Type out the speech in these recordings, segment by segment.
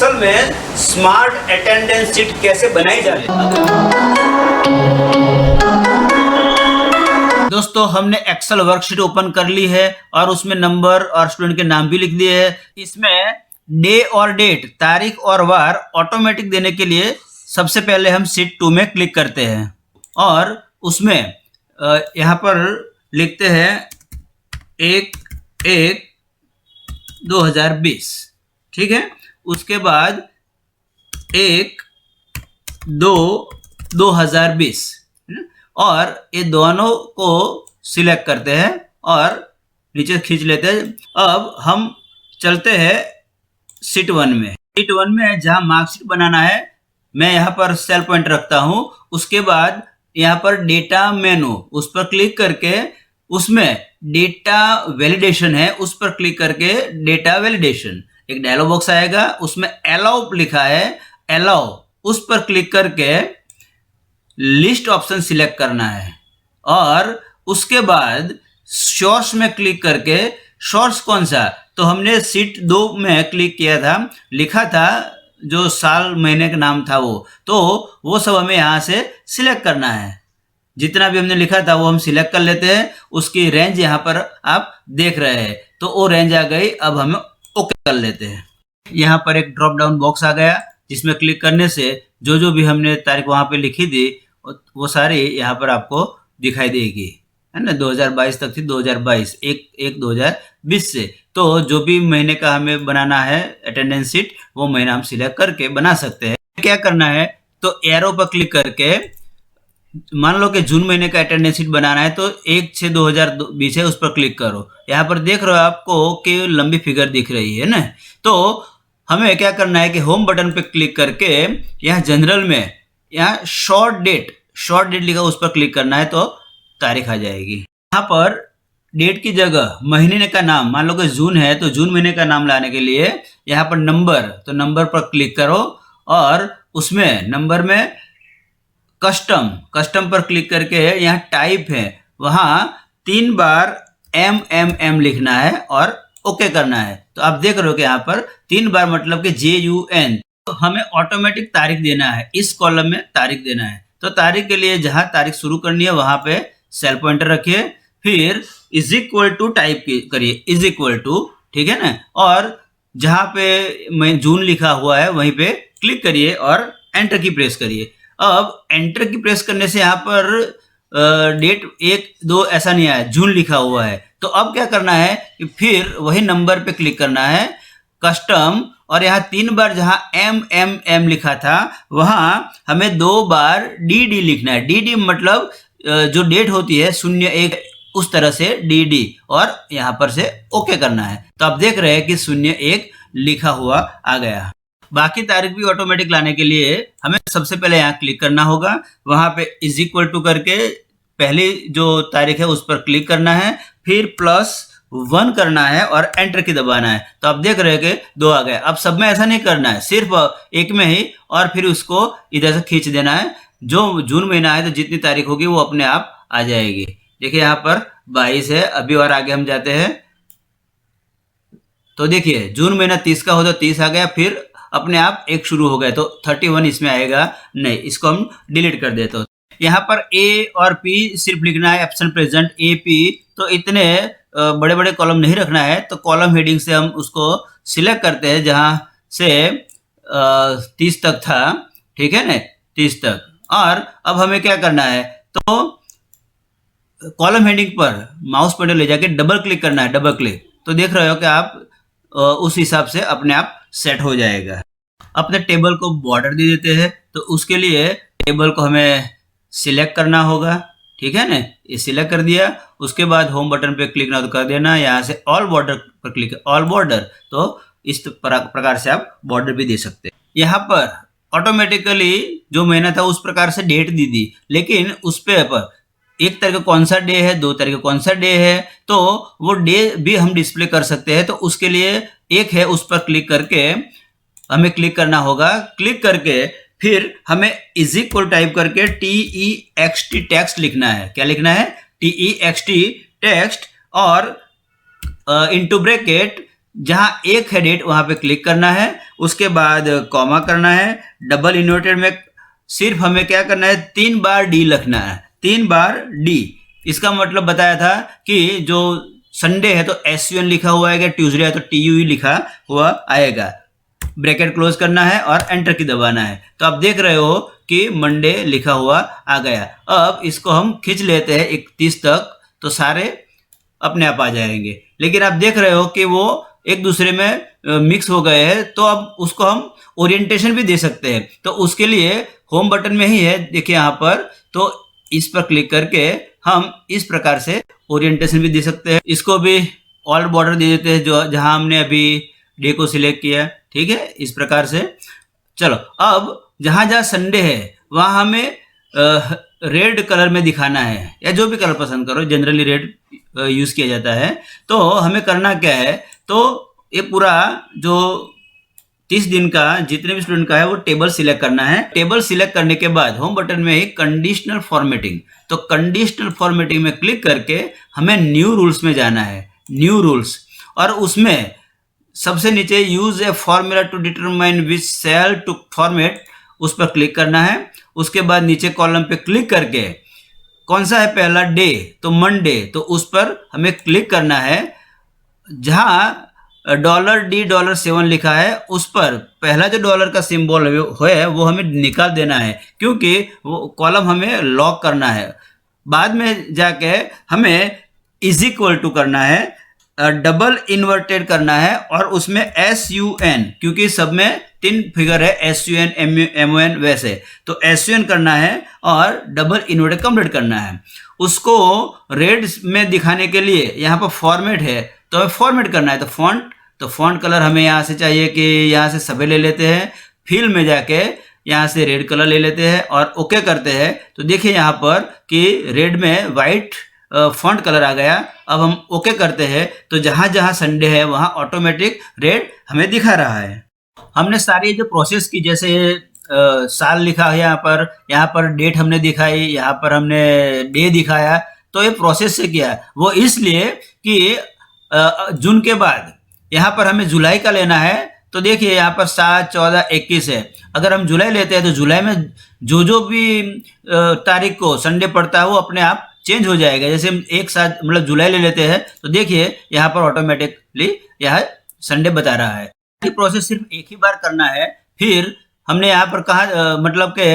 Excel में smart attendance sheet कैसे बनाई जाए। दोस्तों हमने एक्सेल वर्कशीट ओपन कर ली है और उसमें नंबर और स्टूडेंट के नाम भी लिख दिए हैं। इसमें डे और डेट, तारीख और वार ऑटोमेटिक देने के लिए सबसे पहले हम शीट 2 में क्लिक करते हैं और उसमें यहाँ पर लिखते हैं 1/1/2020, ठीक है। उसके बाद 1/2/2020 और ये दोनों को सिलेक्ट करते हैं और नीचे खींच लेते हैं। अब हम चलते हैं शीट 1 में। शीट 1 में जहाँ मार्कशीट बनाना है मैं यहाँ पर सेल पॉइंट रखता हूँ। उसके बाद यहाँ पर डेटा मेनू उस पर क्लिक करके उसमें डेटा वैलिडेशन है, उस पर क्लिक करके डेटा वैलिडेशन एक डायलॉग बॉक्स आएगा, उसमें अलाउ लिखा है, अलाउ उस पर क्लिक करके लिस्ट ऑप्शन सिलेक्ट करना है और उसके बाद सोर्स में क्लिक करके सोर्स कौन सा, तो हमने शीट 2 में क्लिक किया था, लिखा था जो साल महीने का नाम था वो सब हमें यहाँ से सिलेक्ट करना है। जितना भी हमने लिखा था वो हम सिलेक्ट कर लेते हैं। उसकी रेंज यहाँ पर आप देख रहे हैं, तो वो रेंज आ गई। अब हमें ओके कर लेते हैं। यहाँ पर एक ड्रॉप डाउन बॉक्स आ गया जिसमें क्लिक करने से जो भी हमने तारीख वहाँ पे लिखी थी वो सारी यहाँ पर आपको दिखाई देगी, है ना। 2022 तक थी, 2022 1/1/2020 से। तो जो भी महीने का हमें बनाना है अटेंडेंस शीट वो महीना हम सिलेक्ट करके बना सकते हैं। क्या करना है, तो एरो पर क्लिक करके मान लो कि जून महीने का अटेंडेंस शीट बनाना है तो 1/6/2020 है, उस पर क्लिक करो। यहाँ पर देख रहे हो आपको कि लंबी फिगर दिख रही है ना। तो हमें क्या करना है कि होम बटन पे क्लिक करके यहाँ जनरल में यहाँ शॉर्ट डेट लिखा उस पर क्लिक करना है तो तारीख आ जाएगी। यहाँ पर डेट की जगह महीने का नाम, मान लो कि जून है तो जून महीने का नाम लाने के लिए यहाँ पर नंबर, तो नंबर पर क्लिक करो और उसमें नंबर में कस्टम पर क्लिक करके यहाँ टाइप है, वहाँ 3 बार MMM लिखना है और ओके करना है। तो आप देख रहे हो कि यहाँ पर 3 बार मतलब कि JUN। तो हमें ऑटोमेटिक तारीख देना है, इस कॉलम में तारीख देना है। तो तारीख के लिए जहां तारीख शुरू करनी है वहां पे सेल पॉइंटर रखिए, फिर इज इक्वल टू टाइप करिए, इज इक्वल टू, ठीक है ना। और जहां पे जून लिखा हुआ है वहीं पे क्लिक करिए और एंटर की प्रेस करिए। अब एंटर की प्रेस करने से यहाँ पर डेट 1-2 ऐसा नहीं आया, जून लिखा हुआ है। तो अब क्या करना है कि फिर वही नंबर पे क्लिक करना है, कस्टम, और यहाँ 3 बार जहाँ MMM लिखा था वहां हमें 2 बार DD लिखना है। DD मतलब जो डेट होती है 01, उस तरह से DD, और यहाँ पर से ओके करना है। तो आप देख रहे हैं कि 01 लिखा हुआ आ गया। बाकी तारीख भी ऑटोमेटिक लाने के लिए हमें सबसे पहले यहाँ क्लिक करना होगा, वहां पे इज इक्वल टू करके पहली जो तारीख है उस पर क्लिक करना है, फिर +1 करना है और एंटर की दबाना है। तो आप देख रहे हैं कि 2 आ गए। अब सब में ऐसा नहीं करना है, सिर्फ एक में ही, और फिर उसको इधर से खींच देना है। जो जून महीना है तो जितनी तारीख होगी वो अपने आप आ जाएगी। देखिए यहाँ पर 22 है। अभी और आगे हम जाते हैं तो देखिए जून महीना 30 का हो तो 30 आ गया, फिर अपने आप 1 शुरू हो गया तो 31 इसमें आएगा नहीं, इसको हम डिलीट कर देते हो। यहाँ पर A और P सिर्फ लिखना है, एब्सेंट प्रेजेंट AP। तो इतने बड़े बड़े कॉलम नहीं रखना है, तो कॉलम हेडिंग से हम उसको सिलेक्ट करते हैं जहां से 30 तक था, ठीक है ना, 30 तक। और अब हमें क्या करना है, तो कॉलम हेडिंग पर माउस पॉइंटर ले जाके डबल क्लिक करना है, डबल क्लिक। तो देख रहे हो कि आप उस हिसाब से अपने आप सेट हो जाएगा। अपने टेबल को बॉर्डर दे देते हैं, तो उसके लिए टेबल को हमें सिलेक्ट करना होगा, ठीक है ना। ये सिलेक्ट कर दिया, उसके बाद होम बटन पे क्लिक ना तो कर देना, यहाँ से ऑल बॉर्डर पर क्लिक, ऑल बॉर्डर। तो इस प्रकार से आप बॉर्डर भी दे सकते हैं। यहाँ पर ऑटोमेटिकली जो महीना था उस प्रकार से डेट दी, लेकिन उस पर 1 तारीख को कौन सा डे है, 2 तारीख को कौन सा डे है, तो वो डे भी हम डिस्प्ले कर सकते हैं। तो उसके लिए एक है, उस पर क्लिक करके हमें क्लिक करना होगा। क्लिक करके फिर हमें इज इक्वल टाइप करके TEXT टेक्स्ट लिखना है। क्या लिखना है? TEXT टेक्स्ट, और इनटू ब्रैकेट जहां एक है डेट वहां पे क्लिक करना है, उसके बाद कॉमा करना है, डबल इन्वर्टेड में सिर्फ हमें क्या करना है, 3 बार डी लिखना है, 3 बार डी। इसका मतलब बताया था कि जो संडे है तो SUN लिखा हुआ आएगा, ट्यूसडे है तो TUE लिखा हुआ आएगा। ब्रैकेट क्लोज करना है और एंटर की दबाना है। तो आप देख रहे हो कि मंडे लिखा हुआ आ गया। अब इसको हम खींच लेते हैं 31 तक, तो सारे अपने आप आ जाएंगे। लेकिन आप देख रहे हो कि वो एक दूसरे में मिक्स हो गए हैं, तो अब उसको हम ओरिएंटेशन भी दे सकते हैं। तो उसके लिए होम बटन में ही है, देखिए यहाँ पर, तो इस पर क्लिक करके हम इस प्रकार से ओरिएंटेशन भी दे सकते हैं। इसको भी ऑल बॉर्डर दे देते हैं, जो जहां हमने अभी डे को सिलेक्ट किया, ठीक है, इस प्रकार से। चलो, अब जहां जहां संडे है वहां हमें रेड कलर में दिखाना है, या जो भी कलर पसंद करो, जनरली रेड यूज किया जाता है। तो हमें करना क्या है, तो ये पूरा जो 30 दिन का जितने भी स्टूडेंट का है वो टेबल सिलेक्ट करना है। टेबल सिलेक्ट करने के बाद होम बटन में ही कंडीशनल फॉर्मेटिंग, तो कंडीशनल फॉर्मेटिंग में क्लिक करके हमें न्यू रूल्स में जाना है, न्यू रूल्स, और उसमें सबसे नीचे use a formula to determine which cell to format, उस पर क्लिक करना है। उसके बाद नीचे कॉलम पे क्लिक करके कौन सा है पहला, डे, तो मंडे, तो उस पर हमें क्लिक करना है। जहां $D$7 लिखा है उस पर पहला जो डॉलर का सिंबल है वो हमें निकाल देना है, क्योंकि वो कॉलम हमें लॉक करना है। बाद में जाके हमें इज इक्वल टू करना है, डबल इन्वर्टेड करना है, और उसमें SUN, क्योंकि सब में 3 फिगर है, SUN MON वैसे, तो SUN करना है और डबल इन्वर्टेड कंप्लीट करना है। उसको रेड में दिखाने के लिए यहाँ पर फॉर्मेट है, तो हमें फॉर्मेट करना है। तो फॉन्ट कलर हमें यहाँ से चाहिए कि यहाँ से सभी ले लेते हैं, फिल में जाके यहाँ से रेड कलर ले लेते हैं और ओके करते हैं। तो देखिए यहाँ पर कि रेड में वाइट फॉन्ट कलर आ गया। अब हम ओके करते हैं, तो जहां जहां संडे है वहां ऑटोमेटिक रेड हमें दिखा रहा है। हमने सारी जो प्रोसेस की, जैसे साल लिखा है यहाँ पर डेट हमने दिखाई, यहाँ पर हमने डे दिखाया, तो ये प्रोसेस से किया, वो इसलिए कि जून के बाद यहाँ पर हमें जुलाई का लेना है। तो देखिए यहाँ पर 7, 14, 21 है। अगर हम जुलाई लेते हैं तो जुलाई में जो भी तारीख को संडे पड़ता है वो अपने आप चेंज हो जाएगा। जैसे हम एक साथ मतलब जुलाई ले लेते हैं, तो देखिए यहाँ पर ऑटोमेटिकली यह संडे बता रहा है। ये प्रोसेस सिर्फ एक ही बार करना है। फिर हमने यहाँ पर कहा मतलब कि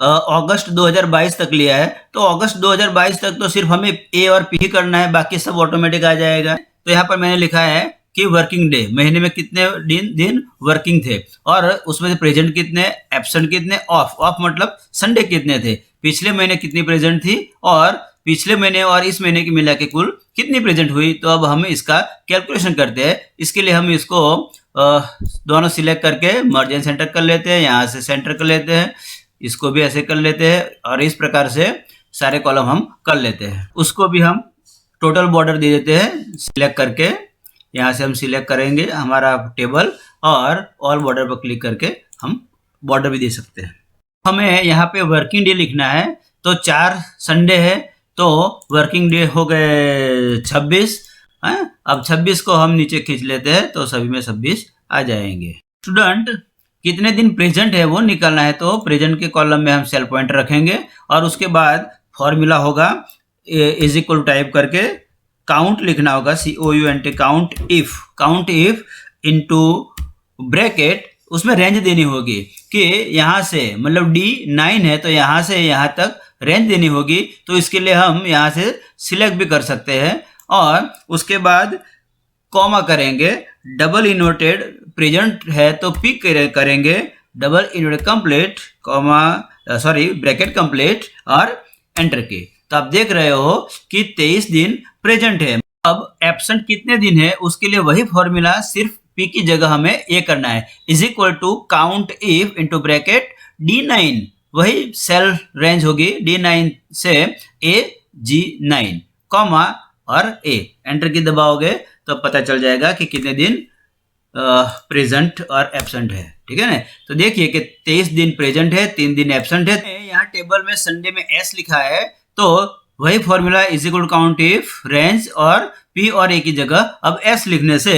अगस्त 2022 तक लिया है, तो अगस्त 2022 तक तो सिर्फ हमें ए और पी करना है, बाकी सब ऑटोमेटिक आ जाएगा। तो यहाँ पर मैंने लिखा है कि वर्किंग डे, महीने में कितने दिन वर्किंग थे, और उसमें से प्रेजेंट कितने, एब्सेंट कितने, ऑफ मतलब संडे कितने थे, पिछले महीने कितनी प्रेजेंट थी, और पिछले महीने और इस महीने की मिला के कुल कितनी प्रेजेंट हुई। तो अब हम इसका कैलकुलेशन करते हैं। इसके लिए हम इसको दोनों सिलेक्ट करके मर्ज एंड सेंटर कर लेते हैं, यहाँ से सेंटर कर लेते हैं, इसको भी ऐसे कर लेते हैं, और इस प्रकार से सारे कॉलम हम कर लेते हैं। उसको भी हम टोटल बॉर्डर दे देते हैं सिलेक्ट करके। यहाँ से हम सिलेक्ट करेंगे हमारा टेबल, और ऑल बॉर्डर पर क्लिक करके हम बॉर्डर भी दे सकते हैं। हमें यहाँ पे वर्किंग डे लिखना है, तो 4 संडे है, तो वर्किंग डे हो गए 26 है। अब 26 को हम नीचे खींच लेते हैं, तो सभी में 26 आ जाएंगे। स्टूडेंट कितने दिन प्रेजेंट है वो निकालना है, तो प्रेजेंट के कॉलम में हम सेल पॉइंटर रखेंगे, और उसके बाद फॉर्मूला होगा इज इक्वल टाइप करके काउंट लिखना होगा, COUNT, count if into bracket, उसमें रेंज देनी होगी कि यहाँ से मतलब D9 है तो यहाँ से यहाँ तक रेंज देनी होगी। तो इसके लिए हम यहाँ से सिलेक्ट भी कर सकते हैं, और उसके बाद कॉमा करेंगे, डबल इन्वर्टेड प्रेजेंट है तो पिक करेंगे, double inverted complete bracket complete, और एंटर की। तो आप देख रहे हो कि 23 दिन प्रेजेंट है। अब एब्सेंट कितने दिन है उसके लिए वही फॉर्मूला, सिर्फ पी की जगह हमें ए करना है, is equal to count if into bracket D9, वही सेल रेंज होगी D9 से AG9, कॉमा और ए, एंटर की दबाओगे तो पता चल जाएगा कि कितने दिन प्रेजेंट और एब्सेंट है, ठीक है ना। तो देखिए कि 23 दिन प्रेजेंट है, 3 दिन एब्सेंट है। यहाँ टेबल में संडे में S लिखा है, तो वही formula is equal to count if range और P और A की जगह अब S लिखने से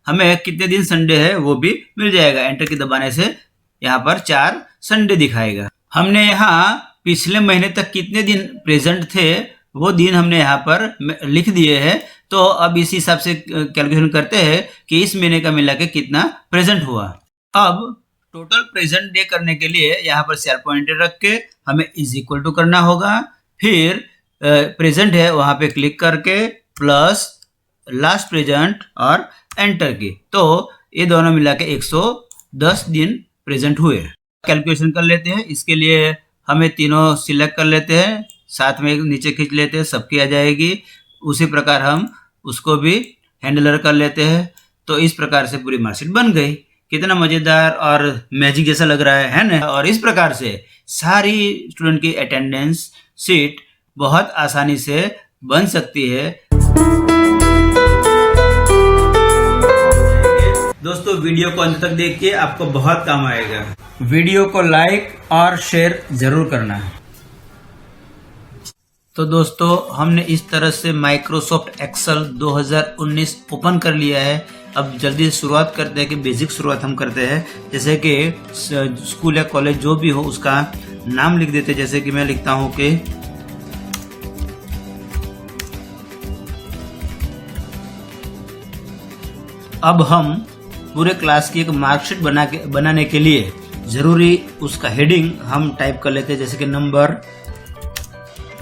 हमें कितने दिन संडे है वो भी मिल जाएगा। एंटर की दबाने से यहाँ पर 4 संडे दिखाएगा। हमने यहाँ पिछले महीने तक कितने दिन प्रेजेंट थे वो दिन हमने यहाँ पर लिख दिए हैं। तो अब इस हिसाब से कैलकुलेशन करते हैं कि इस महीने का मिला के कितना प्रेजेंट हुआ। अब टोटल प्रेजेंट डे करने के लिए यहाँ पर सेल पॉइंटर रख के हमें इज इक्वल टू करना होगा। फिर प्रेजेंट है वहां पे क्लिक करके प्लस लास्ट प्रेजेंट और एंटर की, तो ये दोनों मिला के 110 दिन प्रेजेंट हुए। कैलकुलेशन कर लेते हैं। इसके लिए हमें तीनों सिलेक्ट कर लेते हैं, साथ में नीचे खींच लेते हैं, सबकी आ जाएगी। उसी प्रकार हम उसको भी हैंडलर कर लेते हैं। तो इस प्रकार से पूरी मार्कशीट बन गई। कितना मजेदार और मैजिक जैसा लग रहा है ना। और इस प्रकार से सारी स्टूडेंट की अटेंडेंस शीट बहुत आसानी से बन सकती है। दोस्तों वीडियो को अंत तक देखिए, आपको बहुत काम आएगा। वीडियो को लाइक और शेयर जरूर करना। तो दोस्तों हमने इस तरह से माइक्रोसॉफ्ट एक्सेल 2019 ओपन कर लिया है। अब जल्दी से शुरुआत करते हैं कि बेसिक शुरुआत हम करते हैं। जैसे कि स्कूल या कॉलेज जो भी हो उसका नाम लिख देते हैं। जैसे कि मैं लिखता हूं कि अब हम पूरे क्लास की एक मार्कशीट बनाने के लिए जरूरी उसका हेडिंग हम टाइप कर लेते हैं। जैसे कि number,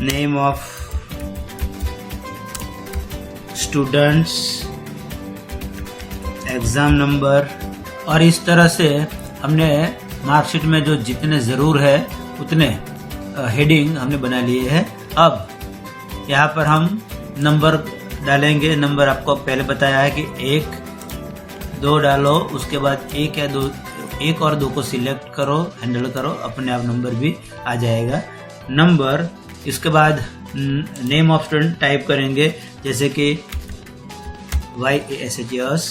name of students, exam number, और इस तरह से हमने मार्कशीट में जो जितने जरूर है उतने हेडिंग हमने बना लिए हैं। अब यहाँ पर हम नंबर डालेंगे। नंबर आपको पहले बताया है कि 1, 2 डालो, उसके बाद 1 और 2 को सिलेक्ट करो, हैंडल करो, अपने आप नंबर भी आ जाएगा। नंबर, इसके बाद नेम ऑफ स्टूडेंट टाइप करेंगे। जैसे कि YASHS,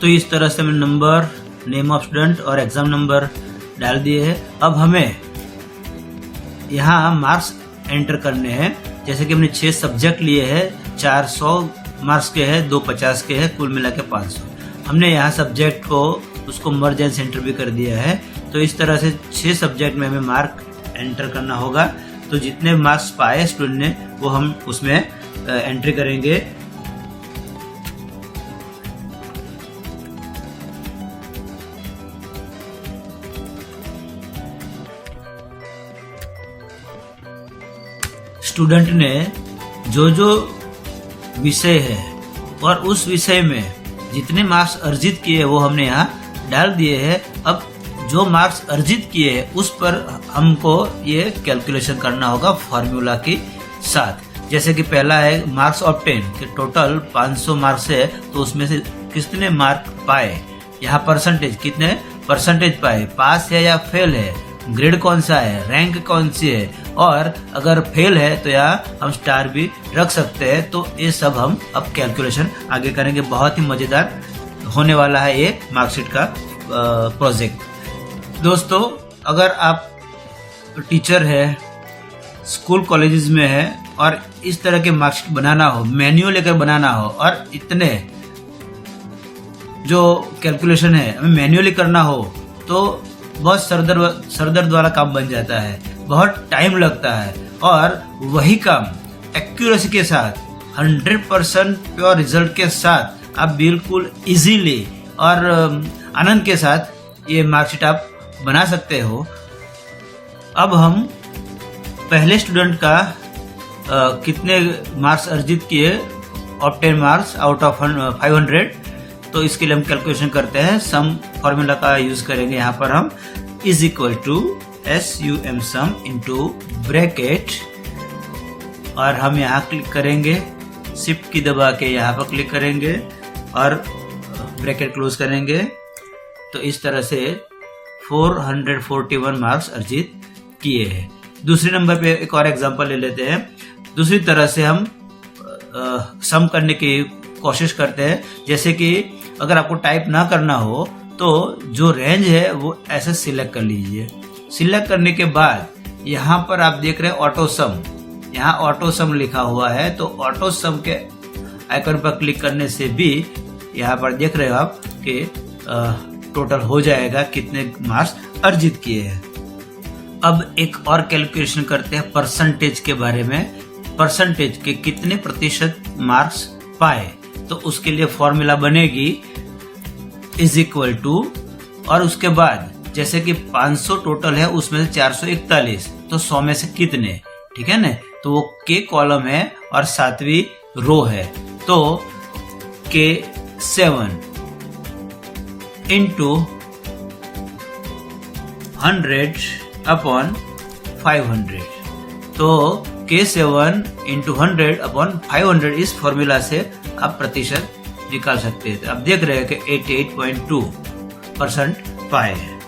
तो इस तरह से हमने नंबर, नेम ऑफ स्टूडेंट और एग्जाम नंबर डाल दिए हैं। अब हमें यहाँ मार्क्स एंटर करने हैं। जैसे कि हमने 6 सब्जेक्ट लिए हैं, 400 मार्क्स के हैं, 2 50 के हैं, कुल मिला के 500। हमने यहाँ सब्जेक्ट को उसको मर्ज एंड सेंटर भी कर दिया है। तो इस तरह से 6 सब्जेक्ट में हमें मार्क एंटर करना होगा। तो जितने मार्क्स पाए स्टूडेंट ने वो हम उसमें एंट्री करेंगे। स्टूडेंट ने जो जो विषय है और उस विषय में जितने मार्क्स अर्जित किए वो हमने यहाँ डाल दिए हैं। अब जो मार्क्स अर्जित किए हैं उस पर हमको ये कैलकुलेशन करना होगा फॉर्मूला के साथ। जैसे कि पहला है मार्क्स ऑब्टेन, कि टोटल 500 मार्क्स है तो उसमें से कितने मार्क पाए। यहाँ परसेंटेज, कितने परसेंटेज पाए, पास है या फेल है, ग्रेड कौन सा है, रैंक कौन सी है, और अगर फेल है तो यहाँ हम स्टार भी रख सकते हैं। तो ये सब हम अब कैलकुलेशन आगे करेंगे। बहुत ही मजेदार होने वाला है ये मार्कशीट का प्रोजेक्ट। दोस्तों अगर आप टीचर है, स्कूल कॉलेजेस में है और इस तरह के मार्कशीट बनाना हो, मैन्युअल लेकर बनाना हो और इतने जो कैलकुलेशन है हमें मैन्युअली करना हो तो बहुत सरदर्द वाला काम बन जाता है, बहुत टाइम लगता है। और वही काम एक्यूरेसी के साथ 100% प्योर रिजल्ट के साथ आप बिल्कुल इजीली और आनंद के साथ ये मार्कशीट आप बना सकते हो। अब हम पहले स्टूडेंट का कितने मार्क्स अर्जित किए, ऑब्टेन मार्क्स आउट ऑफ 500, तो इसके लिए हम कैलकुलेशन करते हैं। सम फॉर्मूला का यूज करेंगे। यहाँ पर हम is equal to SUM sum into bracket, और हम यहाँ क्लिक करेंगे, शिफ्ट की दबा के यहाँ पर क्लिक करेंगे और ब्रैकेट क्लोज करेंगे। तो इस तरह से 441 मार्क्स अर्जित किए हैं। दूसरे नंबर पे एक और एग्जांपल ले लेते हैं। दूसरी तरह से हम सम करने की कोशिश करते हैं। जैसे कि अगर आपको टाइप ना करना हो तो जो रेंज है वो ऐसे सिलेक्ट कर लीजिए। सिलेक्ट करने के बाद यहाँ पर आप देख रहे हैं ऑटो सम, यहाँ ऑटो सम लिखा हुआ है, तो ऑटो सम के आइकन पर क्लिक करने से भी यहाँ पर देख रहे हो आप कि टोटल हो जाएगा कितने मार्क्स अर्जित किए हैं। अब एक और कैलकुलेशन करते हैं परसेंटेज के बारे में। परसेंटेज के कितने प्रतिशत मार्क्स पाए, तो उसके लिए फॉर्मूला बनेगी इज इक्वल टू, और उसके बाद जैसे कि 500 टोटल है उसमें से 441, तो 100 में से कितने, ठीक है ना। तो वो के कॉलम है और 7वीं रो है, तो K7 इंटू 100 अपॉन 500, तो K7 इंटू 100 अपॉन 500 इस फॉर्मूला से आप प्रतिशत निकाल सकते हैं। अब देख रहे हैं कि 88.2% पाए हैं।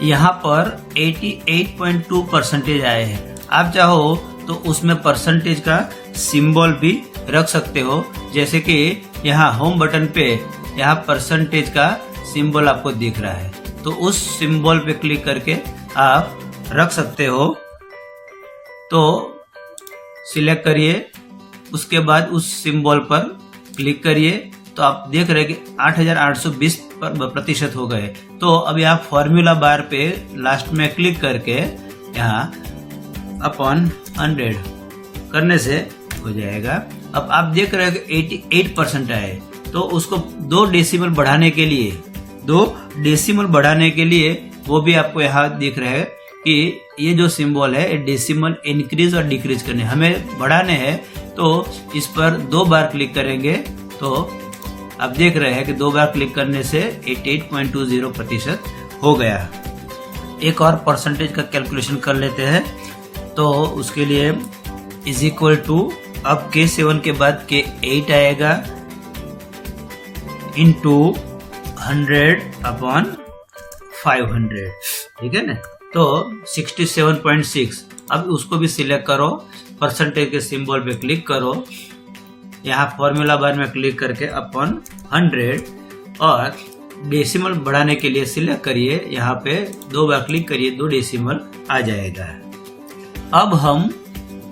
यहाँ पर 88.2% आए हैं। आप चाहो तो उसमें परसेंटेज का सिंबल भी रख सकते हो, जैसे कि यहाँ होम बटन पे यहाँ परसेंटेज का सिंबल आपको दिख रहा है, तो उस सिंबल पे क्लिक करके आप रख सकते हो। तो सिलेक्ट करिए, उसके बाद उस सिंबल पर क्लिक करिए, तो आप देख रहे हैं कि 8820 प्रतिशत हो गए। तो अब यहाँ फॉर्मूला बार पे लास्ट में क्लिक करके यहाँ अपॉन 100 करने से हो जाएगा। अब आप देख रहे हैं कि 88% आए, तो उसको 2 डेसिमल बढ़ाने के लिए वो भी आपको यहाँ दिख रहा है कि ये जो सिंबल है डेसिमल इंक्रीज और डिक्रीज करने, हमें बढ़ाने हैं, तो इस पर 2 बार क्लिक करेंगे, तो आप देख रहे हैं कि 2 बार क्लिक करने से 88.20% हो गया। एक और परसेंटेज का कैलकुलेशन कर लेते हैं, तो उसके लिए इज इक्वल टू, अब K7 के बाद K8 आएगा इंटू 100 अपॉन 500, ठीक है ना, तो 67.6। अब उसको भी सिलेक्ट करो, परसेंटेज के सिंबल पे क्लिक करो, यहाँ फॉर्मूला बार में क्लिक करके अपॉन 100 और डेसिमल बढ़ाने के लिए सिलेक्ट करिए, यहाँ पे 2 बार क्लिक करिए, 2 डेसिमल आ जाएगा। अब हम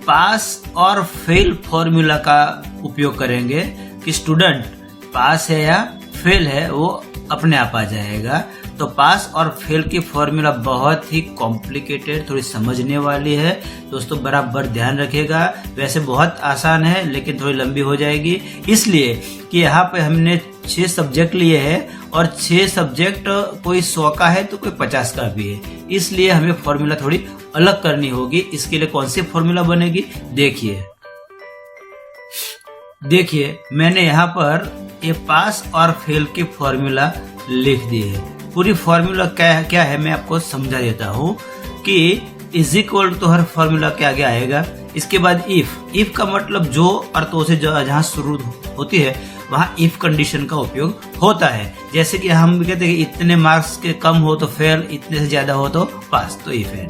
पास और फेल फॉर्मूला का उपयोग करेंगे कि स्टूडेंट पास है या फेल है वो अपने आप आ जाएगा। तो पास और फेल की फॉर्मूला बहुत ही कॉम्प्लिकेटेड, थोड़ी समझने वाली है दोस्तों, बराबर ध्यान रखिएगा। वैसे बहुत आसान है लेकिन थोड़ी लंबी हो जाएगी, इसलिए कि यहाँ पे हमने 6 सब्जेक्ट लिए हैं और 6 सब्जेक्ट कोई 100 का है तो कोई 50 का भी है, इसलिए हमें फॉर्मूला थोड़ी अलग करनी होगी। इसके लिए कौन सी फॉर्मूला बनेगी, देखिए मैंने यहाँ पर ये पास और फेल की फॉर्मूला लिख दी है। पूरी फॉर्मूला क्या है मैं आपको समझा देता हूँ कि इज इक्वल तो हर फॉर्मूला के आगे आएगा, इसके बाद इफ का मतलब जो अर्थों से जहाँ शुरू होती है वहाँ इफ कंडीशन का उपयोग होता है। जैसे कि हम कहते हैं कि इतने मार्क्स के कम हो तो फेल, इतने से ज्यादा हो तो पास, तो इफ है।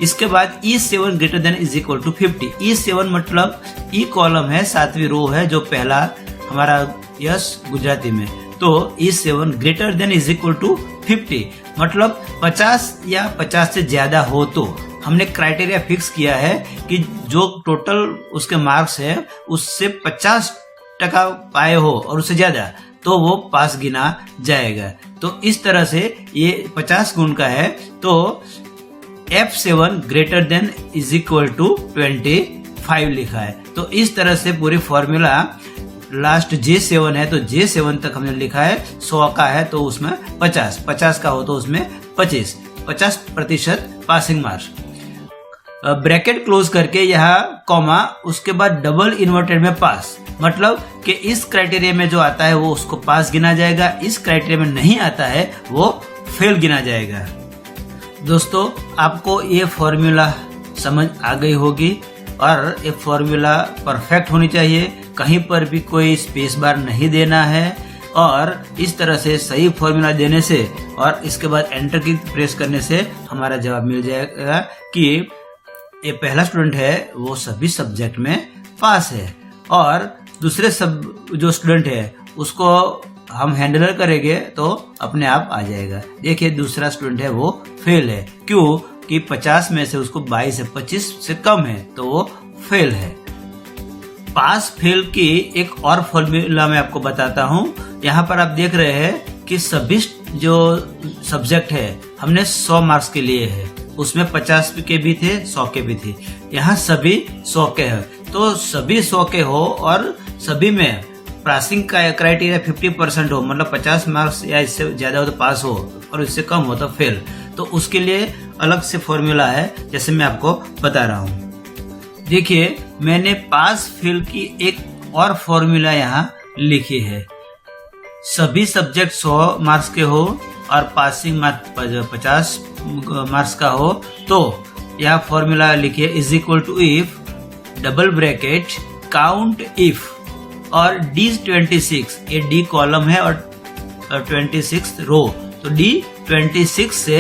इसके बाद E7 greater than is equal to 50। E7 मतलब ई कॉलम है, 7वीं रो है, जो पहला हमारा यस गुजराती में, तो E7 greater than is equal to 50 मतलब 50 या 50 से ज्यादा हो। तो हमने क्राइटेरिया फिक्स किया है कि जो टोटल उसके मार्क्स है उससे 50% पाए हो और उससे ज्यादा, तो वो पास गिना जाएगा। तो इस तरह से ये 50 गुण का है, तो F7 greater than is equal to 25 लिखा है। तो इस तरह से पूरी फॉर्मूला, लास्ट J7 है तो J7 तक हमने लिखा है, 100 का है तो उसमें 50 का हो तो उसमें 50% पासिंग मार्क्स। ब्रैकेट क्लोज करके यहाँ कॉमा, उसके बाद डबल इन्वर्टेड में पास, मतलब कि इस क्राइटेरिया में जो आता है वो उसको पास गिना जाएगा, इस क्राइटेरिया में नहीं आता है वो फेल गिना जाएगा। दोस्तों आपको ये फॉर्मूला समझ आ गई होगी और ये फॉर्मूला परफेक्ट होनी चाहिए, कहीं पर भी कोई स्पेस बार नहीं देना है, और इस तरह से सही फॉर्मूला देने से और इसके बाद एंटर की प्रेस करने से हमारा जवाब मिल जाएगा कि ये पहला स्टूडेंट है वो सभी सब्जेक्ट में पास है, और दूसरे सब जो स्टूडेंट है उसको हम हैंडलर करेंगे तो अपने आप आ जाएगा। देखिए दूसरा स्टूडेंट है वो फेल है, क्यों कि 50 में से उसको 22 से 25 से कम है तो वो फेल है। पास फेल की एक और फॉर्मूला मैं आपको बताता हूँ। यहाँ पर आप देख रहे हैं कि सभी जो सब्जेक्ट है हमने 100 मार्क्स के लिए है, उसमें 50 के भी थे 100 के भी थे। यहाँ सभी 100 के हैं, तो सभी 100 के हो और सभी में पासिंग का क्राइटेरिया 50% हो, मतलब 50 मार्क्स या इससे ज्यादा हो तो पास हो और इससे कम हो तो फेल। तो उसके लिए अलग से फॉर्मूला है, जैसे मैं आपको बता रहा हूँ। देखिए, मैंने पास फेल की एक और फॉर्मूला यहाँ लिखी है। सभी सब्जेक्ट 100 मार्क्स के हो और पासिंग मार्क्स 50 मार्क्स का हो तो यह फॉर्मूला लिखिए is equal to if double bracket count if और D26, ये D कॉलम है और 26 रो, तो D26 से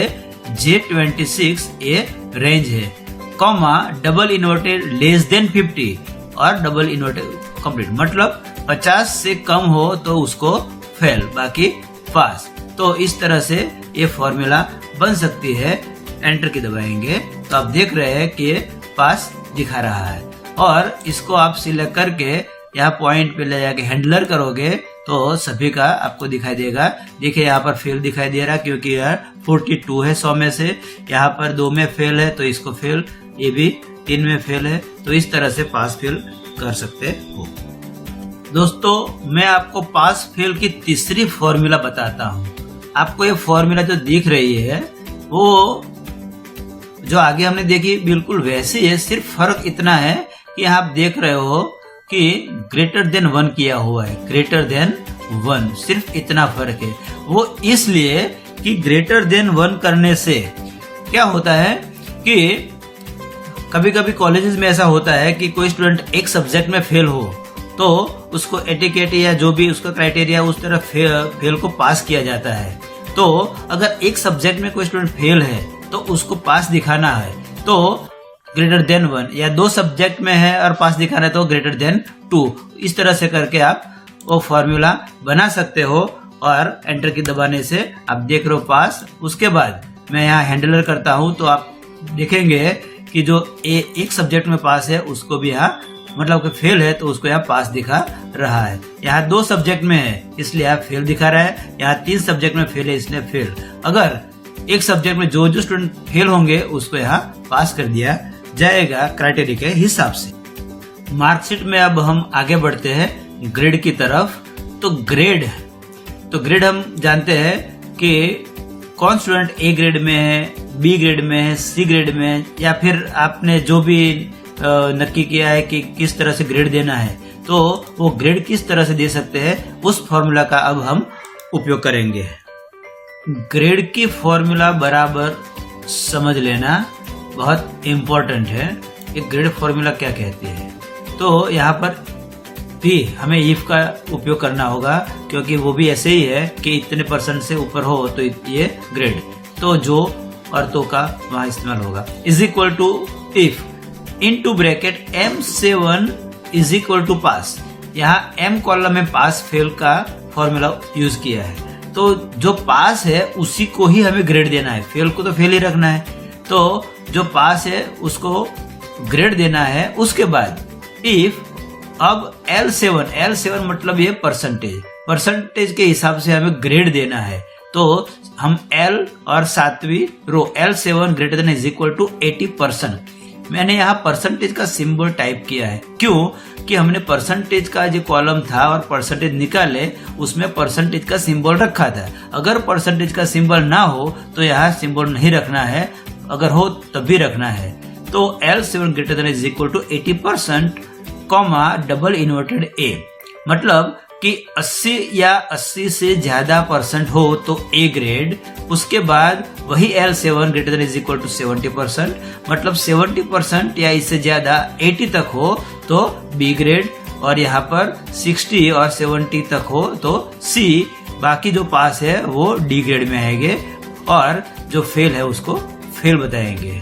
J26 ये रेंज है, comma double inverted less than 50 और डबल इन्वर्टेड कंप्लीट, मतलब 50 से कम हो तो उसको फेल, बाकी पास। तो इस तरह से ये फॉर्मूला बन सकती है। एंटर की दबाएंगे तो आप देख रहे हैं कि ये पास दिखा रहा है, और इसको आप सिलेक्ट करके यहाँ पॉइंट पे ले जाके हैंडलर करोगे तो सभी का आपको दिखाई देगा। देखिए यहाँ पर फेल दिखाई दे रहा है क्योंकि यार 42 है 100 में से, यहाँ पर 2 में फेल है तो इसको फेल, ये भी 3 में फेल है, तो इस तरह से पास फेल कर सकते हो। दोस्तों, मैं आपको पास फेल की तीसरी फॉर्मूला बताता हूँ। आपको ये फॉर्मूला जो दिख रही है वो जो आगे हमने देखी बिल्कुल वैसी है, सिर्फ फर्क इतना है कि आप देख रहे हो कि ग्रेटर देन 1 किया हुआ है, ग्रेटर देन 1, सिर्फ इतना फर्क है। वो इसलिए कि ग्रेटर देन 1 करने से क्या होता है कि कभी कभी कॉलेजेस में ऐसा होता है कि कोई स्टूडेंट एक सब्जेक्ट में फेल हो तो उसको एटिकेट या जो भी उसका क्राइटेरिया उस तरह फेल को पास किया जाता है। तो अगर एक सब्जेक्ट में कोई स्टूडेंट फेल है तो उसको पास दिखाना है तो ग्रेटर देन 1, या 2 सब्जेक्ट में है और पास दिखाना है तो ग्रेटर देन 2। इस तरह से करके आप वो फॉर्मूला बना सकते हो और एंटर की दबाने से आप देख रहे हो पास। उसके बाद मैं यहाँ हैंडलर करता हूँ तो आप देखेंगे कि जो एक सब्जेक्ट में पास है उसको भी यहाँ, मतलब कि फेल है तो उसको यहाँ पास दिखा रहा है। यहाँ 2 सब्जेक्ट में है इसलिए यहाँ फेल दिखा रहा है, यहाँ 3 सब्जेक्ट में फेल है इसलिए फेल। अगर एक सब्जेक्ट में जो जो स्टूडेंट फेल होंगे उसको यहाँ पास कर दिया जाएगा क्राइटेरिया के हिसाब से। मार्कशीट में अब हम आगे बढ़ते हैं ग्रेड की तरफ। तो ग्रेड हम जानते हैं कि कौन स्टूडेंट ए ग्रेड में है, बी ग्रेड में है, सी ग्रेड में है, या फिर आपने जो भी नक्की किया है कि किस तरह से ग्रेड देना है तो वो ग्रेड किस तरह से दे सकते हैं, उस फॉर्मूला का अब हम उपयोग करेंगे। ग्रेड की फॉर्मूला बराबर समझ लेना बहुत इम्पोर्टेंट है। ये ग्रेड फॉर्मूला क्या कहती है, तो यहाँ पर भी हमें इफ का उपयोग करना होगा क्योंकि वो भी ऐसे ही है कि इतने % से ऊपर हो तो ये ग्रेड, तो जो और तो का वहां इस्तेमाल होगा। Is equal to if into bracket M7 is equal to pass. यहाँ M कॉलम में पास फेल का फॉर्मूला यूज किया है, तो जो पास है उसी को ही हमें ग्रेड देना है, फेल को तो फेल ही रखना है। तो जो पास है उसको ग्रेड देना है। उसके बाद इफ अब L7 मतलब ये परसेंटेज के हिसाब से हमें ग्रेड देना है, तो हम L और 7वीं row L7 greater than is equal to 80%। मैंने यहाँ परसेंटेज का सिंबल टाइप किया है, क्यों कि हमने परसेंटेज का जो कॉलम था और परसेंटेज निकाले उसमें परसेंटेज का सिंबल रखा था। अगर परसेंटेज का सिंबल ना हो तो यहाँ सिंबल नहीं रखना है, अगर हो तब भी रखना है। तो L7 greater than is equal to 80%, comma double inverted A, मतलब कि 80 या 80 से ज्यादा % हो तो A ग्रेड, उसके बाद वही L7 greater than is equal to 70%, मतलब 70% या इससे ज्यादा 80 तक हो तो B ग्रेड, और यहाँ पर 60 और 70 तक हो तो C, बाकी जो पास है वो D ग्रेड में आएंगे और जो फेल है उसको फेल बताएंगे।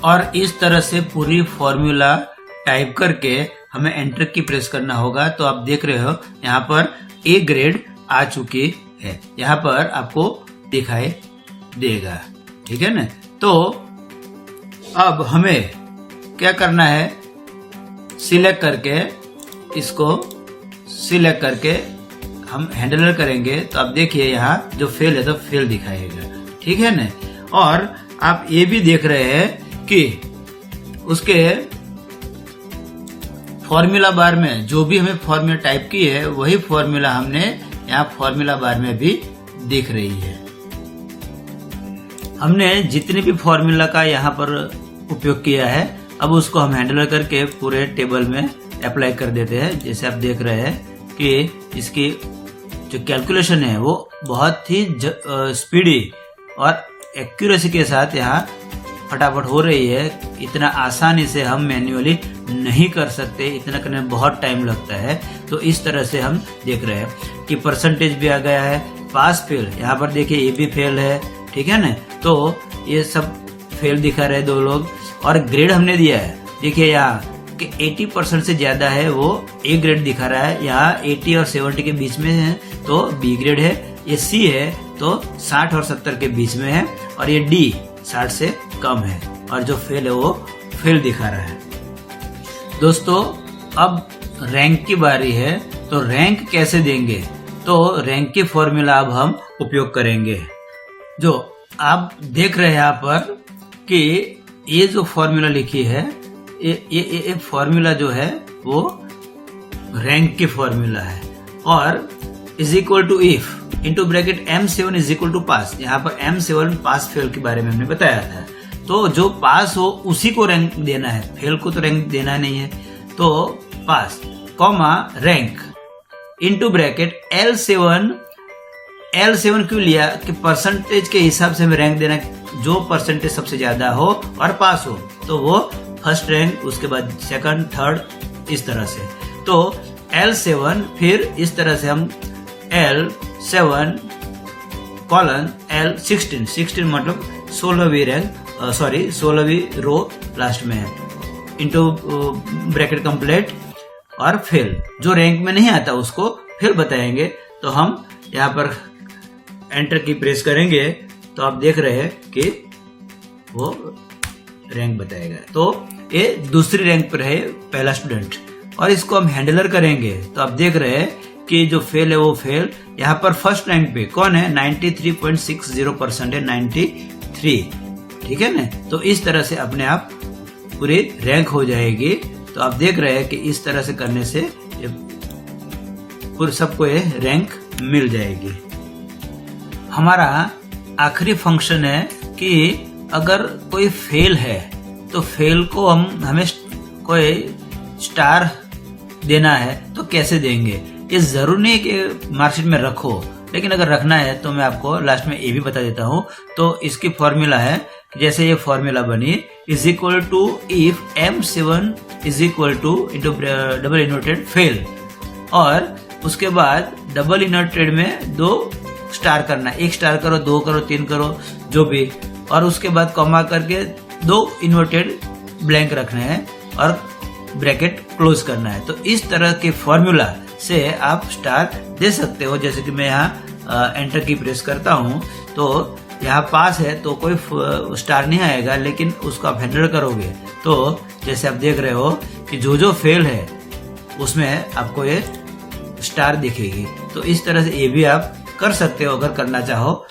और इस तरह से पूरी फॉर्मूला टाइप करके हमें एंटर की प्रेस करना होगा। तो आप देख रहे हो यहाँ पर ए ग्रेड आ चुकी है, यहाँ पर आपको दिखाई देगा, ठीक है ना। तो अब हमें क्या करना है, सिलेक्ट करके इसको सिलेक्ट करके हम हैंडलर करेंगे। तो आप देखिए यहाँ जो फेल है तो फेल दिखाएगा, ठीक है ना। और आप ये भी देख रहे हैं कि उसके फॉर्मूला बार में जो भी हमें फॉर्मूला टाइप की है वही फॉर्मूला हमने यहाँ फॉर्मूला बार में भी दिख रही है। हमने जितने भी फॉर्मूला का यहाँ पर उपयोग किया है अब उसको हम हैंडलर करके पूरे टेबल में अप्लाई कर देते हैं। जैसे आप देख रहे हैं कि इसकी जो कैलकुलेशन है वो बहुत ही स्पीडी और एक्यूरेसी के साथ यहाँ फटाफट हो रही है। इतना आसानी से हम मैन्युअली नहीं कर सकते, इतना करने में बहुत टाइम लगता है। तो इस तरह से हम देख रहे हैं कि परसेंटेज भी आ गया है, पास फेल, यहाँ पर देखिए ये भी फेल है, ठीक है ना। तो ये सब फेल दिखा रहे दो लोग। और ग्रेड हमने दिया है, देखिए यहाँ कि 80% से ज्यादा है वो ए ग्रेड दिखा रहा है, यहाँ 80 और 70 के बीच में है तो बी ग्रेड है, ये सी है तो 60 और 70 के बीच में है, और ये डी 60 से कम है, और जो फेल है वो फेल दिखा रहा है। दोस्तों अब रैंक की बारी है, तो रैंक कैसे देंगे, तो रैंक की फॉर्मूला अब हम उपयोग करेंगे। जो आप देख रहे हैं यहाँ पर कि ये जो फॉर्मूला लिखी है ये फॉर्मूला जो है वो रैंक की फॉर्मूला है। और is equal to if into bracket M7 is equal to pass. यहाँ पर M7 पास फेल के बारे में हमने बताया था। तो जो पास हो उसी को रैंक देना है, फेल को तो रैंक देना नहीं है। तो pass comma rank into bracket L7 क्यों लिया कि परसेंटेज के हिसाब से हमें रैंक देना, जो परसेंटेज सबसे ज्यादा हो और पास हो तो वो फर्स्ट रैंक, उसके बाद सेकंड, थर्ड, इस तरह से। तो L7 फिर इस तरह से हम L7 कॉलन L16, 16 मतलब 16वीं रैंक, 16वीं रो लास्ट में है, इंटू ब्रैकेट कंप्लीट और फेल। जो रैंक में नहीं आता उसको फेल बताएंगे। तो हम यहाँ पर एंटर की प्रेस करेंगे तो आप देख रहे हैं कि वो रैंक बताएगा। तो ये दूसरी रैंक पर है पहला स्टूडेंट, और इसको हम हैंडलर करेंगे। तो आप देख रहे हैं कि जो फेल है वो फेल। यहाँ पर फर्स्ट रैंक पे कौन है, 93.60% है, 93, ठीक है ना। तो इस तरह से अपने आप पूरी रैंक हो जाएगी। तो आप देख रहे हैं कि इस तरह से करने से पूरे सबको ये रैंक मिल जाएगी। हमारा आखिरी फंक्शन है कि अगर कोई फेल है तो फेल को हमें कोई स्टार देना है तो कैसे देंगे। ये जरूर नहीं कि मार्कशीट में रखो, लेकिन अगर रखना है तो मैं आपको लास्ट में ये भी बता देता हूँ। तो इसकी फॉर्मूला है, जैसे ये फॉर्मूला बनी is equal to if M7 is equal to into double inverted fail, और उसके बाद डबल इन्वर्टेड में 2 स्टार करना, 1 स्टार करो, 2 करो, 3 करो, जो भी, और उसके बाद कॉमा करके 2 इन्वर्टेड ब्लैंक रखना है और ब्रैकेट क्लोज करना है। तो इस तरह के फॉर्मूला से आप स्टार दे सकते हो। जैसे कि मैं यहाँ एंटर की प्रेस करता हूँ तो यहाँ पास है तो कोई स्टार नहीं आएगा, लेकिन उसको आप हैंडल करोगे तो जैसे आप देख रहे हो कि जो फेल है उसमें आपको ये स्टार दिखेगी। तो इस तरह से ये भी आप कर सकते हो अगर करना चाहो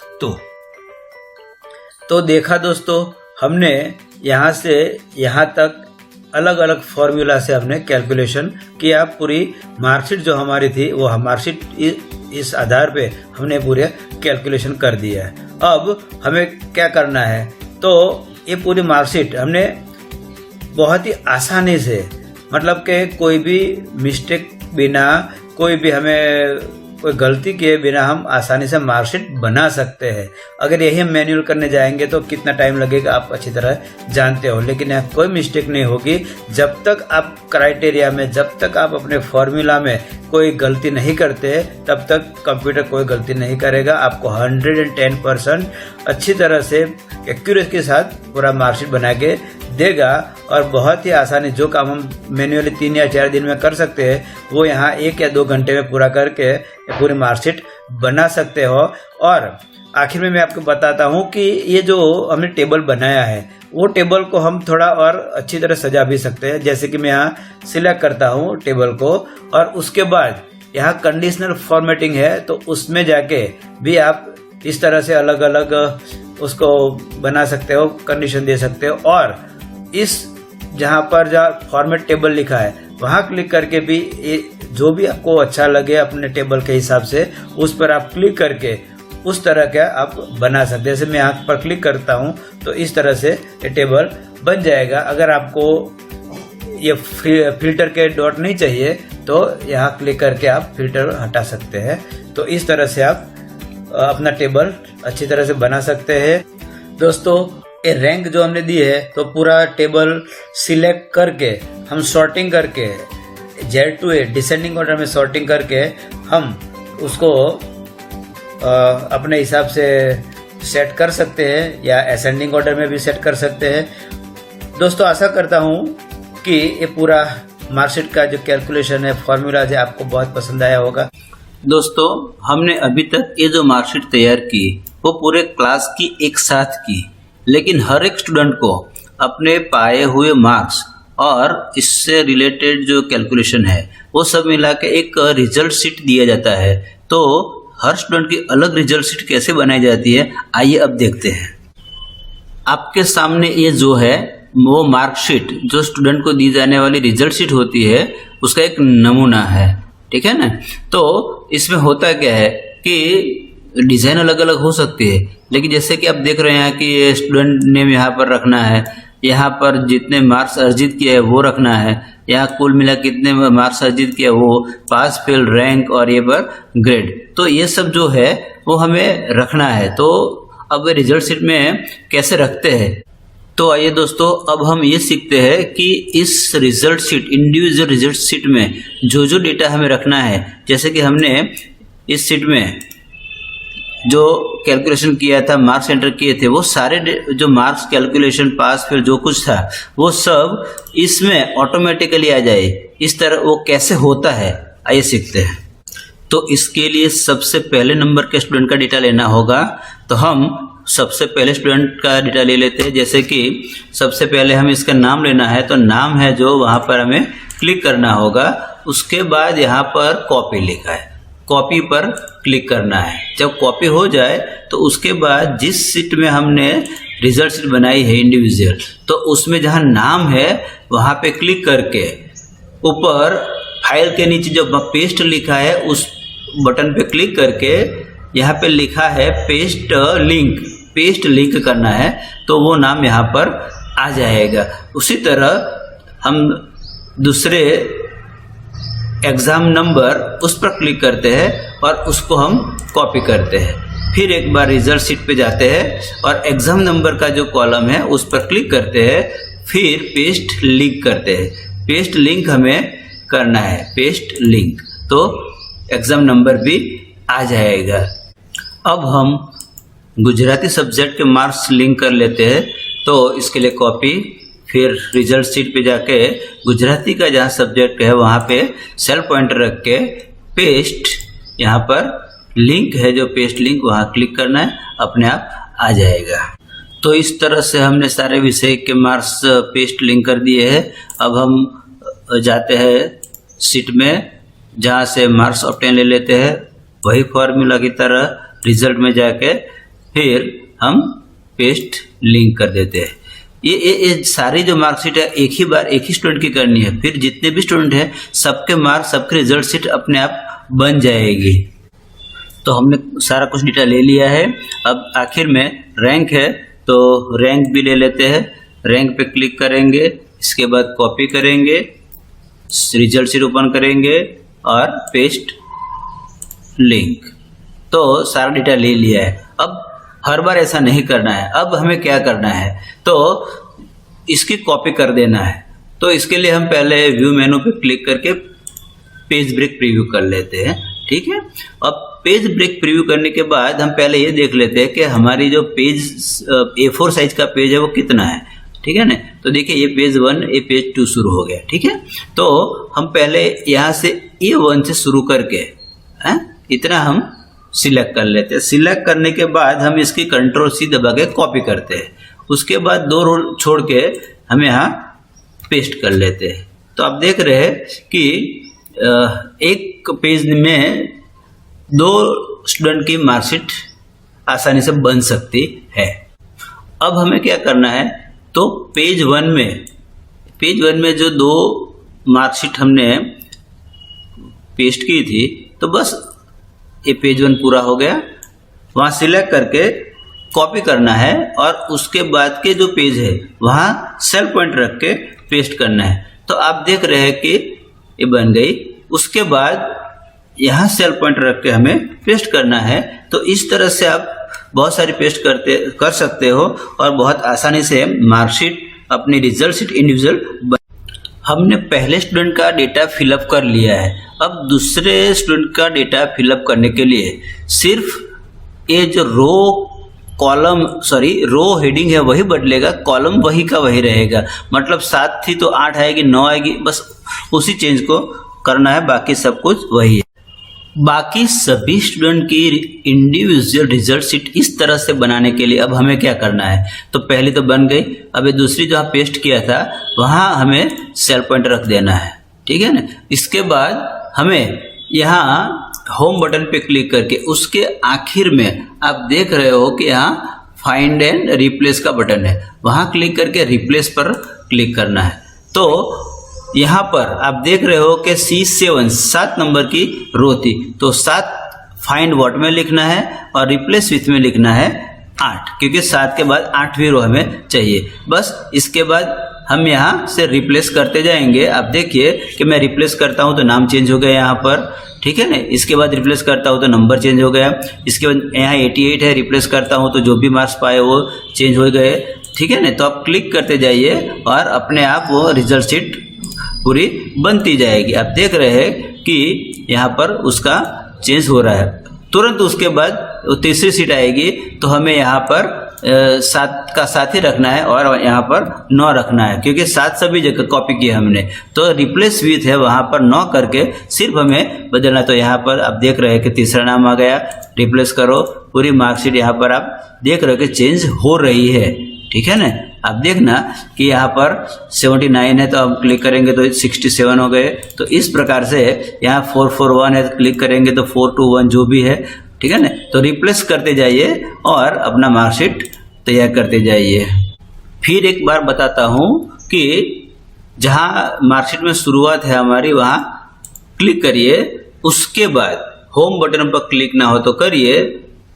तो देखा दोस्तों, हमने यहाँ से यहाँ तक अलग अलग फॉर्मूला से हमने कैलकुलेशन किया। पूरी मार्कशीट जो हमारी थी वो मार्कशीट इस आधार पे हमने पूरे कैलकुलेशन कर दिया है। अब हमें क्या करना है, तो ये पूरी मार्कशीट हमने बहुत ही आसानी से, मतलब कि कोई भी मिस्टेक बिना, कोई भी हमें कोई गलती किए बिना हम आसानी से मार्कशीट बना सकते हैं। अगर यही हम मैन्युअल करने जाएंगे तो कितना टाइम लगेगा आप अच्छी तरह जानते हो, लेकिन यहाँ कोई मिस्टेक नहीं होगी जब तक आप क्राइटेरिया में, जब तक आप अपने फॉर्मूला में कोई गलती नहीं करते तब तक कंप्यूटर कोई गलती नहीं करेगा। आपको 110% अच्छी तरह से एक्यूरेसी के साथ पूरा मार्कशीट बना के देगा और बहुत ही आसानी जो काम हम मैन्युअली 3 या 4 दिन में कर सकते हैं वो यहाँ 1 या 2 घंटे में पूरा करके पूरी मार्कशीट बना सकते हो। और आखिर में मैं आपको बताता हूँ कि ये जो हमने टेबल बनाया है वो टेबल को हम थोड़ा और अच्छी तरह सजा भी सकते हैं। जैसे कि मैं यहाँ सिलेक्ट करता हूँ टेबल को और उसके बाद यहाँ कंडीशनल फॉर्मेटिंग है, तो उसमें जाके भी आप इस तरह से अलग अलग उसको बना सकते हो, कंडीशन दे सकते हो। और इस जहाँ पर जहाँ फॉर्मेट टेबल लिखा है वहाँ क्लिक करके भी जो भी आपको अच्छा लगे अपने टेबल के हिसाब से उस पर आप क्लिक करके उस तरह का आप बना सकते हैं। जैसे मैं यहाँ पर क्लिक करता हूँ तो इस तरह से ये टेबल बन जाएगा। अगर आपको ये फिल्टर के डॉट नहीं चाहिए तो यहाँ क्लिक करके आप फिल्टर हटा सकते हैं। तो इस तरह से आप अपना टेबल अच्छी तरह से बना सकते हैं। दोस्तों ये रैंक जो हमने दी है तो पूरा टेबल सिलेक्ट करके हम सॉर्टिंग करके Z to A descending order में सॉर्टिंग करके हम उसको अपने हिसाब से सेट कर सकते हैं या असेंडिंग ऑर्डर में भी सेट कर सकते हैं। दोस्तों आशा करता हूँ कि ये पूरा मार्कशीट का जो कैलकुलेशन है, फॉर्मूलाज है, आपको बहुत पसंद आया होगा। दोस्तों हमने अभी तक ये जो मार्कशीट तैयार की वो पूरे क्लास की एक साथ की, लेकिन हर एक स्टूडेंट को अपने पाए हुए मार्क्स और इससे रिलेटेड जो कैलकुलेशन है वो सब मिला के एक रिजल्ट शीट दिया जाता है। तो हर स्टूडेंट की अलग रिजल्ट शीट कैसे बनाई जाती है आइए अब देखते हैं। आपके सामने ये जो है वो मार्कशीट जो स्टूडेंट को दी जाने वाली रिजल्ट शीट होती है उसका एक नमूना है, ठीक है ना। तो इसमें होता क्या है कि डिज़ाइन अलग अलग हो सकती है, लेकिन जैसे कि आप देख रहे हैं कि स्टूडेंट नेम यहाँ पर रखना है, यहाँ पर जितने मार्क्स अर्जित किए हैं वो रखना है, यहाँ कुल मिला कितने मार्क्स अर्जित किया वो पास फेल रैंक और ये पर ग्रेड, तो ये सब जो है वो हमें रखना है। तो अब रिजल्ट शीट में कैसे रखते हैं, तो आइए दोस्तों अब हम ये सीखते हैं कि इस result sheet individual result sheet में जो जो डेटा हमें रखना है। जैसे कि हमने इस शीट में जो कैलकुलेशन किया था, मार्क्स एंटर किए थे, वो सारे जो मार्क्स कैलकुलेशन पास फेल जो कुछ था वो सब इसमें ऑटोमेटिकली आ जाए। इस तरह वो कैसे होता है आइए सीखते हैं। तो इसके लिए सबसे पहले नंबर के स्टूडेंट का डेटा लेना होगा। तो हम सबसे पहले स्टूडेंट का डेटा ले लेते हैं। जैसे कि सबसे पहले हमें इसका नाम लेना है, तो नाम है जो वहाँ पर हमें क्लिक करना होगा। उसके बाद यहाँ पर कॉपी लिखा है, कॉपी पर क्लिक करना है। जब कॉपी हो जाए तो उसके बाद जिस शीट में हमने रिजल्ट शीट बनाई है इंडिविजुअल, तो उसमें जहाँ नाम है वहाँ पे क्लिक करके ऊपर फाइल के नीचे जो पेस्ट लिखा है उस बटन पे क्लिक करके यहाँ पे लिखा है पेस्ट लिंक, पेस्ट लिंक करना है तो वो नाम यहाँ पर आ जाएगा। उसी तरह हम दूसरे एग्ज़ाम नंबर उस पर क्लिक करते हैं और उसको हम कॉपी करते हैं। फिर एक बार रिजल्ट शीट पे जाते हैं और एग्ज़ाम नंबर का जो कॉलम है उस पर क्लिक करते हैं, फिर पेस्ट लिंक करते हैं। पेस्ट लिंक हमें करना है, पेस्ट लिंक, तो एग्ज़ाम नंबर भी आ जाएगा। अब हम गुजराती सब्जेक्ट के मार्क्स लिंक कर लेते हैं। तो इसके लिए कॉपी, फिर रिजल्ट शीट पे जाके गुजराती का जहाँ सब्जेक्ट है वहाँ पे सेल पॉइंटर रख के पेस्ट, यहाँ पर लिंक है जो पेस्ट लिंक, वहाँ क्लिक करना है, अपने आप आ जाएगा। तो इस तरह से हमने सारे विषय के मार्क्स पेस्ट लिंक कर दिए हैं। अब हम जाते हैं शीट में जहाँ से मार्क्स ऑब्टेन ले लेते हैं, वही फॉर्मूला की तरह रिजल्ट में जाके फिर हम पेस्ट लिंक कर देते हैं। ये सारी जो मार्कशीट है एक ही बार एक ही स्टूडेंट की करनी है, फिर जितने भी स्टूडेंट हैं सबके मार्क्स, सबके रिजल्ट शीट अपने आप बन जाएगी। तो हमने सारा कुछ डेटा ले लिया है। अब आखिर में रैंक है तो रैंक भी ले लेते हैं। रैंक पे क्लिक करेंगे, इसके बाद कॉपी करेंगे, रिजल्ट शीट ओपन करेंगे और पेस्ट लिंक। तो सारा डेटा ले लिया है। अब हर बार ऐसा नहीं करना है। अब हमें क्या करना है, तो इसकी कॉपी कर देना है। तो इसके लिए हम पहले व्यू मेनू पे क्लिक करके पेज ब्रेक प्रीव्यू कर लेते हैं, ठीक है। अब पेज ब्रेक प्रीव्यू करने के बाद हम पहले ये देख लेते हैं कि हमारी जो पेज A4 साइज का पेज है वो कितना है, ठीक है ना। तो देखिए ये पेज 1 ये पेज 2 शुरू हो गया, ठीक है। तो हम पहले यहाँ से A1 से शुरू करके इतना हम सिलेक्ट कर लेते हैं। सिलेक्ट करने के बाद हम इसकी कंट्रोल C दबा के कॉपी करते हैं। उसके बाद 2 रो छोड़ के हम यहाँ पेस्ट कर लेते हैं। तो आप देख रहे हैं कि एक पेज में 2 स्टूडेंट की मार्कशीट आसानी से बन सकती है। अब हमें क्या करना है, तो पेज 1 में जो 2 मार्कशीट हमने पेस्ट की थी, तो बस ये पेज 1 पूरा हो गया। वहाँ सिलेक्ट करके कॉपी करना है और उसके बाद के जो पेज है वहाँ सेल पॉइंट रख के पेस्ट करना है। तो आप देख रहे हैं कि ये बन गई। उसके बाद यहाँ सेल पॉइंट रख के हमें पेस्ट करना है। तो इस तरह से आप बहुत सारी पेस्ट कर सकते हो और बहुत आसानी से मार्कशीट अपनी रिजल्ट शीट इंडिविजुअल। हमने पहले स्टूडेंट का डेटा फिलअप कर लिया है। अब दूसरे स्टूडेंट का डेटा फिलअप करने के लिए सिर्फ ये जो रो हेडिंग है वही बदलेगा, कॉलम वही का वही रहेगा। मतलब 7 थी तो 8 आएगी, 9 आएगी, बस उसी चेंज को करना है, बाकी सब कुछ वही है। बाकी सभी स्टूडेंट की इंडिविजुअल रिजल्ट शीट इस तरह से बनाने के लिए अब हमें क्या करना है, तो पहले तो बन गई। अब ये दूसरी जहाँ पेस्ट किया था वहाँ हमें सेल पॉइंट रख देना है, ठीक है ना। इसके बाद हमें यहाँ होम बटन पे क्लिक करके उसके आखिर में आप देख रहे हो कि यहाँ फाइंड एंड रिप्लेस का बटन है, वहाँ क्लिक करके रिप्लेस पर क्लिक करना है। तो यहाँ पर आप देख रहे हो कि C7 7 नंबर की रो थी, तो 7 फाइंड व्हाट में लिखना है और रिप्लेस विथ में लिखना है 8, क्योंकि 7 के बाद 8वीं रो हमें चाहिए। बस इसके बाद हम यहाँ से रिप्लेस करते जाएंगे। आप देखिए कि मैं रिप्लेस करता हूँ तो नाम चेंज हो गया यहाँ पर, ठीक है ना। इसके बाद रिप्लेस करता हूँ तो नंबर चेंज हो गया। इसके बाद यहाँ 88 है, रिप्लेस करता हूँ तो जो भी मार्क्स पाए वो चेंज हो गए, ठीक है ना। तो आप क्लिक करते जाइए और अपने आप वो रिजल्ट शीट पूरी बनती जाएगी। आप देख रहे हैं कि यहाँ पर उसका चेंज हो रहा है। तुरंत उसके बाद तीसरी सीट आएगी तो हमें यहाँ पर 7 का 7 ही रखना है और यहाँ पर 9 रखना है, क्योंकि 7 सभी जगह कॉपी किया हमने। तो रिप्लेस विथ है वहाँ पर 9 करके सिर्फ हमें बदलना। तो यहाँ पर आप देख रहे हैं कि तीसरा नाम आ गया, रिप्लेस करो, पूरी मार्कशीट यहाँ पर आप देख रहे हो कि चेंज हो रही है, ठीक है ना। आप देखना कि यहाँ पर 79 है तो हम क्लिक करेंगे तो 67 हो गए। तो इस प्रकार से यहाँ 441 है तो क्लिक करेंगे तो 421 जो भी है, ठीक है ना। तो रिप्लेस करते जाइए और अपना मार्कशीट तैयार करते जाइए। फिर एक बार बताता हूँ कि जहाँ मार्कशीट में शुरुआत है हमारी वहाँ क्लिक करिए। उसके बाद होम बटन पर क्लिक ना हो तो करिए,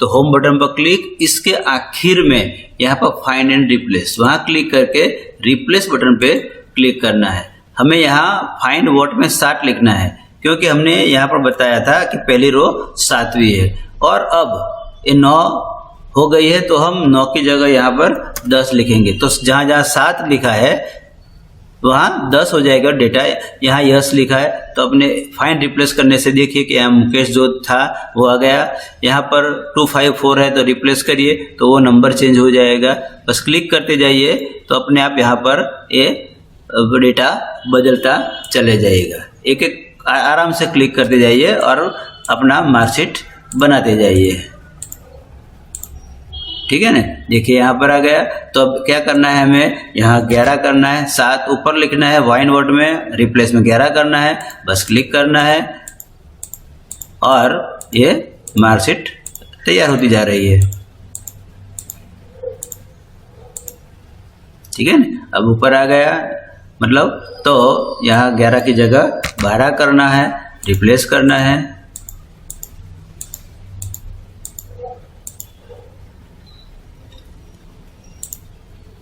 तो होम बटन पर क्लिक, इसके आखिर में यहाँ पर फाइंड एंड रिप्लेस, वहाँ क्लिक करके रिप्लेस बटन पे क्लिक करना है। हमें यहाँ फाइंड व्हाट में 7 लिखना है, क्योंकि हमने यहाँ पर बताया था कि पहली रो 7वीं है। और अब ये 9 हो गई है तो हम 9 की जगह यहाँ पर 10 लिखेंगे। तो जहाँ जहाँ 7 लिखा है वहाँ 10 हो जाएगा डेटा। यहाँ यस लिखा है तो अपने फाइंड रिप्लेस करने से देखिए कि यहाँ मुकेश जो था वो आ गया। यहाँ पर 254 है तो रिप्लेस करिए तो वो नंबर चेंज हो जाएगा। बस क्लिक करते जाइए तो अपने आप यहाँ पर ये डेटा बदलता चले जाएगा। एक एक आराम से क्लिक करते जाइए और अपना मार्कशीट बनाते जाइए, ठीक है ना। देखिए यहाँ पर आ गया। तो अब क्या करना है, हमें यहाँ 11 करना है, 7 ऊपर लिखना है, वाइन वर्ड में रिप्लेस में 11 करना है। बस क्लिक करना है और ये मार्कशीट तैयार होती जा रही है, ठीक है ना। अब ऊपर आ गया मतलब, तो यहाँ 11 की जगह 12 करना है, रिप्लेस करना है।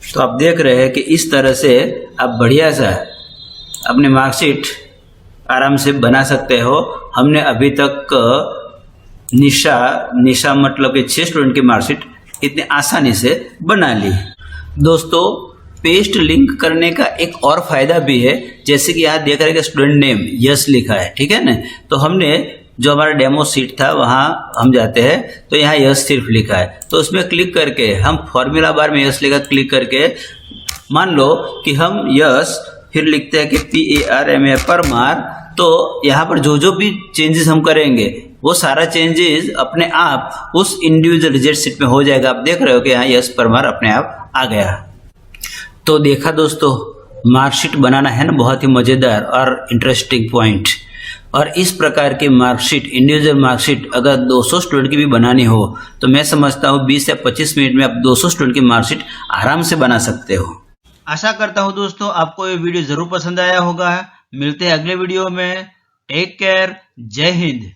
तो आप देख रहे हैं कि इस तरह से आप बढ़िया सा अपनी मार्कशीट आराम से बना सकते हो। हमने अभी तक निशा मतलब कि 6 स्टूडेंट की मार्कशीट इतनी आसानी से बना ली। दोस्तों, पेस्ट लिंक करने का एक और फायदा भी है, जैसे कि यहाँ देख रहे हैं कि स्टूडेंट नेम यस लिखा है, ठीक है ना। तो हमने जो हमारा डेमो सीट था वहाँ हम जाते हैं तो यहाँ यस सिर्फ लिखा है, तो उसमें क्लिक करके हम फॉर्मूला बार में यस लिखा क्लिक करके मान लो कि हम यस फिर लिखते हैं कि PARMA परमार, तो यहाँ पर जो जो भी चेंजेस हम करेंगे वो सारा चेंजेस अपने आप उस इंडिविजुअल रिजल्ट शीट में हो जाएगा। आप देख रहे हो कि यहाँ यस परमार अपने आप आ गया। तो देखा दोस्तों, मार्कशीट बनाना है ना बहुत ही मज़ेदार और इंटरेस्टिंग पॉइंट। और इस प्रकार की मार्कशीट, इंडिविजुअल मार्कशीट अगर 200 स्टूडेंट की भी बनानी हो तो मैं समझता हूँ 20 या 25 मिनट में आप 200 स्टूडेंट की मार्कशीट आराम से बना सकते हो। आशा करता हूँ दोस्तों आपको ये वीडियो जरूर पसंद आया होगा। मिलते हैं अगले वीडियो में। Take care. जय हिंद।